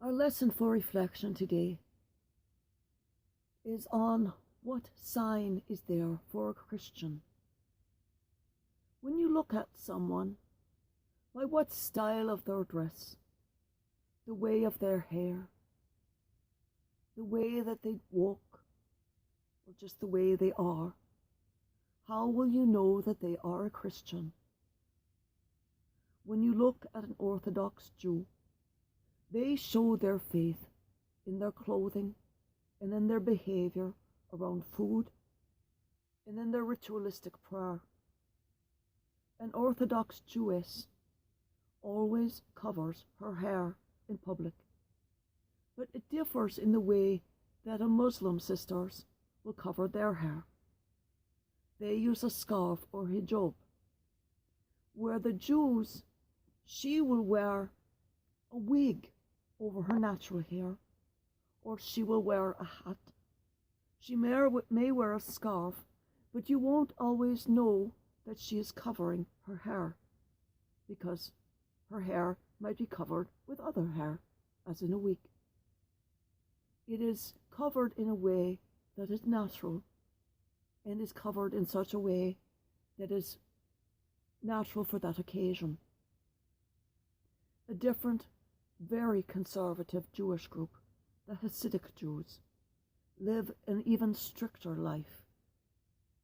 Our lesson for reflection today is on what sign is there for a Christian. When you look at someone, by what style of their dress, the way of their hair, the way that they walk, or just the way they are, how will you know that they are a Christian? When you look at an Orthodox Jew, they show their faith in their clothing and in their behavior around food and in their ritualistic prayer. An Orthodox Jewess always covers her hair in public, but it differs in the way that a Muslim sisters will cover their hair. They use a scarf or hijab, where the Jews, she will wear a wig over her natural hair, or she will wear a hat. She may wear a scarf, but you won't always know that she is covering her hair, because her hair might be covered with other hair, as in a wig. It is covered in a way that is natural, and is covered in such a way that is natural for that occasion. A different, very conservative Jewish group, the Hasidic Jews, live an even stricter life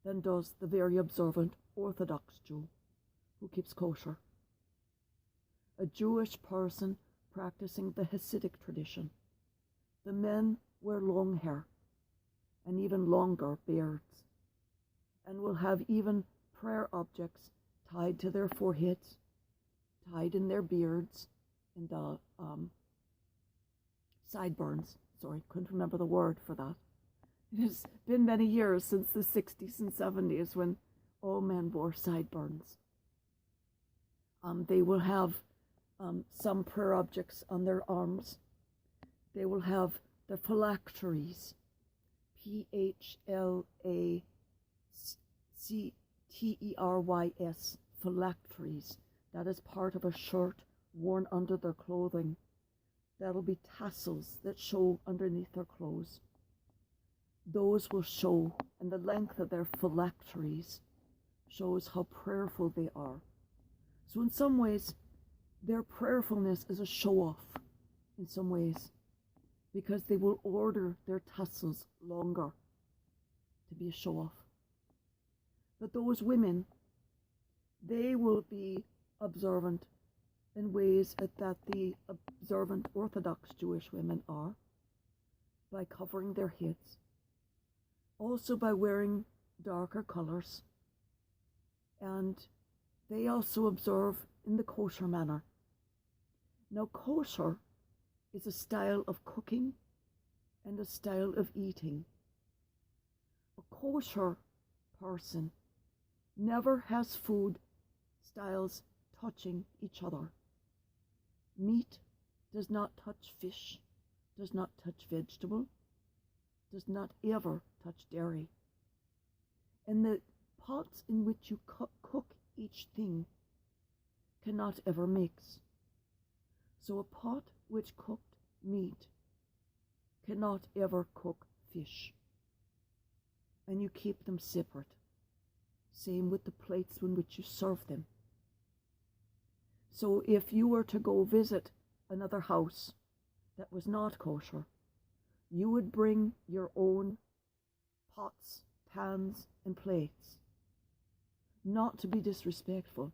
than does the very observant Orthodox Jew who keeps kosher. A Jewish person practicing the Hasidic tradition, the men wear long hair and even longer beards, and will have even prayer objects tied to their foreheads, tied in their beards, in the sideburns. Sorry, couldn't remember the word for that. It has been many years since the 60s and 70s when all men wore sideburns. They will have some prayer objects on their arms. They will have their phylacteries, Phylacteries, phylacteries. That is part of a shirt worn under their clothing. That'll be tassels that show underneath their clothes. Those will show, and the length of their phylacteries shows how prayerful they are. So in some ways, their prayerfulness is a show-off in some ways, because they will order their tassels longer to be a show-off. But those women, they will be observant in ways that the observant Orthodox Jewish women are, by covering their heads, also by wearing darker colors, and they also observe in the kosher manner. Now, kosher is a style of cooking and a style of eating. A kosher person never has food styles touching each other. Meat does not touch fish, does not touch vegetable, does not ever touch dairy. And the pots in which you cook each thing cannot ever mix. So a pot which cooked meat cannot ever cook fish. And you keep them separate. Same with the plates in which you serve them. So if you were to go visit another house that was not kosher, you would bring your own pots, pans, and plates, not to be disrespectful,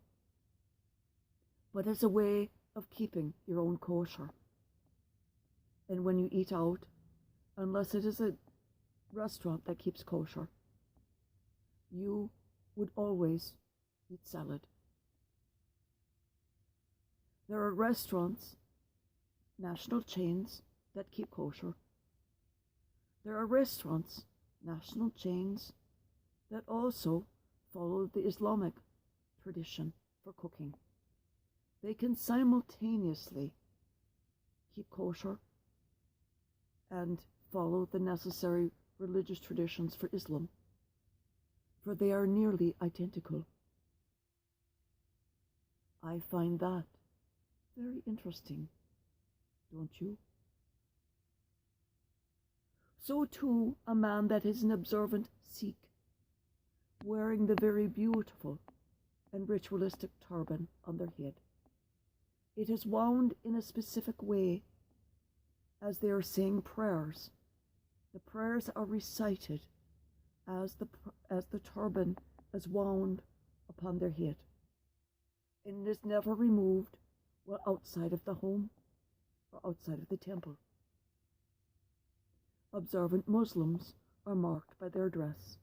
but as a way of keeping your own kosher. And when you eat out, unless it is a restaurant that keeps kosher, you would always eat salad. There are restaurants, national chains, that keep kosher. There are restaurants, national chains, that also follow the Islamic tradition for cooking. They can simultaneously keep kosher and follow the necessary religious traditions for Islam, for they are nearly identical. I find that very interesting, don't you? So too a man that is an observant Sikh, wearing the very beautiful and ritualistic turban on their head. It is wound in a specific way as they are saying prayers. The prayers are recited as the turban is wound upon their head, and it is never removed while outside of the home or outside of the temple. Observant Muslims are marked by their dress,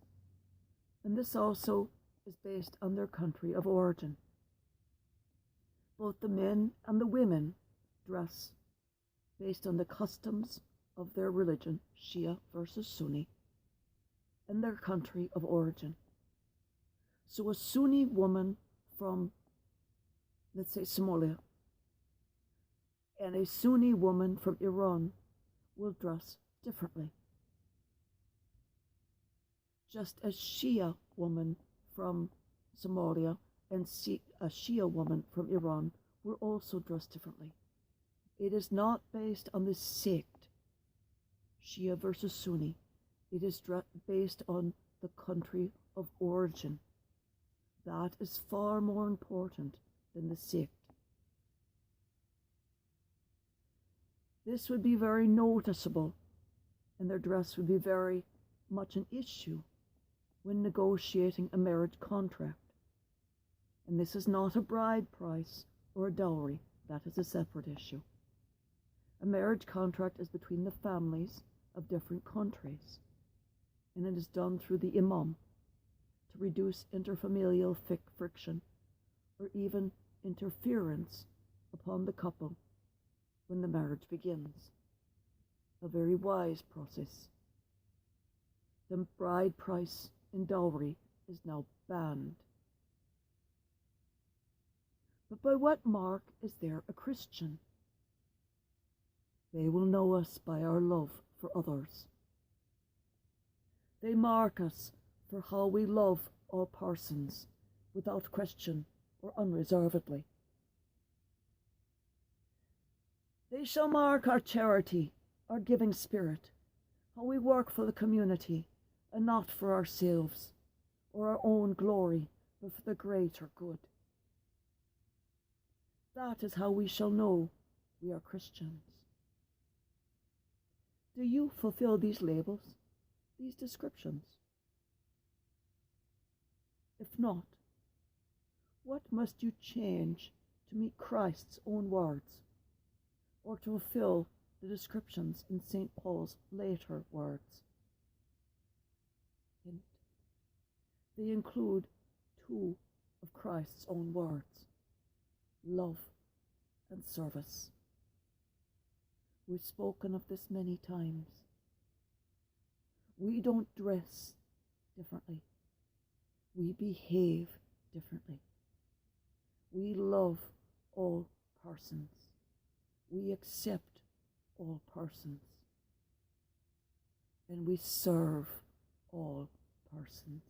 and this also is based on their country of origin. Both the men and the women dress based on the customs of their religion, Shia versus Sunni, and their country of origin. So a Sunni woman from, let's say, Somalia, and a Sunni woman from Iran will dress differently. Just as Shia woman from Somalia and a Shia woman from Iran will also dress differently. It is not based on the sect, Shia versus Sunni. It is based on the country of origin. That is far more important than the sect. This would be very noticeable, and their dress would be very much an issue when negotiating a marriage contract. And this is not a bride price or a dowry. That is a separate issue. A marriage contract is between the families of different countries, and it is done through the imam to reduce interfamilial friction or even interference upon the couple when the marriage begins. A very wise process. The bride price and dowry is now banned. But by what mark is there a Christian? They will know us by our love for others. They mark us for how we love all persons without question or unreservedly. They shall mark our charity, our giving spirit, how we work for the community and not for ourselves or our own glory, but for the greater good. That is how we shall know we are Christians. Do you fulfill these labels, these descriptions? If not, what must you change to meet Christ's own words, or to fulfill the descriptions in St. Paul's later words? Hint. They include two of Christ's own words, love and service. We've spoken of this many times. We don't dress differently. We behave differently. We love all persons. We accept all persons. And we serve all persons.